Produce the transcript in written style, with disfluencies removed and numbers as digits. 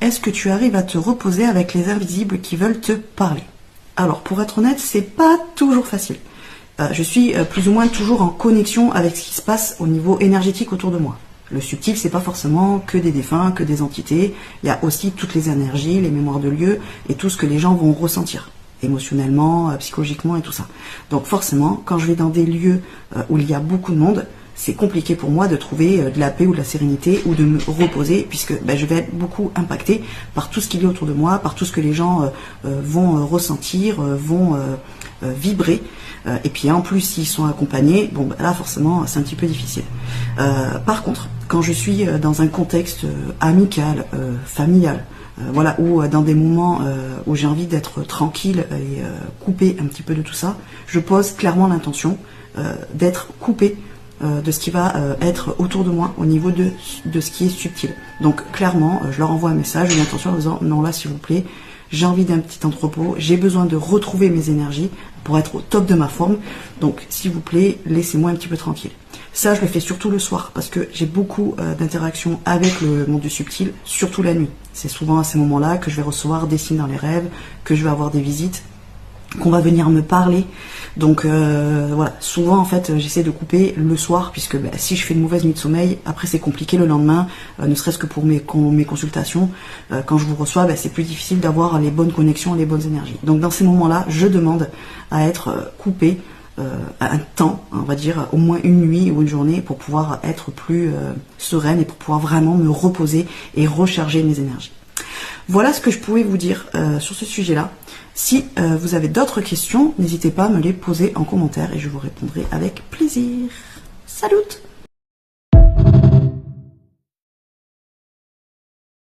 est-ce que tu arrives à te reposer avec les invisibles qui veulent te parler? Alors, pour être honnête, c'est pas toujours facile. Je suis plus ou moins toujours en connexion avec ce qui se passe au niveau énergétique autour de moi. Le subtil, c'est pas forcément que des défunts, que des entités. Il y a aussi toutes les énergies, les mémoires de lieux et tout ce que les gens vont ressentir, émotionnellement, psychologiquement et tout ça. Donc forcément, quand je vais dans des lieux où il y a beaucoup de monde, c'est compliqué pour moi de trouver de la paix ou de la sérénité ou de me reposer, puisque je vais être beaucoup impactée par tout ce qu'il y a autour de moi, par tout ce que les gens vont ressentir, vont vibrer. Et puis en plus, s'ils sont accompagnés, là forcément c'est un petit peu difficile. Par contre, quand je suis dans un contexte amical, familial, voilà, ou dans des moments où j'ai envie d'être tranquille et coupée un petit peu de tout ça, je pose clairement l'intention d'être coupée de ce qui va être autour de moi au niveau de ce qui est subtil. Donc clairement, je leur envoie un message, une intention en disant non, là s'il vous plaît, j'ai envie d'un petit entrepôt, j'ai besoin de retrouver mes énergies pour être au top de ma forme, donc s'il vous plaît, laissez-moi un petit peu tranquille. Ça, je le fais surtout le soir, parce que j'ai beaucoup d'interactions avec le monde du subtil, surtout la nuit. C'est souvent à ces moments-là que je vais recevoir des signes dans les rêves, que je vais avoir des visites, qu'on va venir me parler. Donc voilà, souvent en fait j'essaie de couper le soir, puisque si je fais une mauvaise nuit de sommeil, après c'est compliqué le lendemain, ne serait-ce que pour mes consultations, quand je vous reçois, c'est plus difficile d'avoir les bonnes connexions, les bonnes énergies. Donc dans ces moments-là, je demande à être coupé à un temps, on va dire au moins une nuit ou une journée, pour pouvoir être plus sereine et pour pouvoir vraiment me reposer et recharger mes énergies. Voilà ce que je pouvais vous dire sur ce sujet-là. Si vous avez d'autres questions, n'hésitez pas à me les poser en commentaire et je vous répondrai avec plaisir. Salut!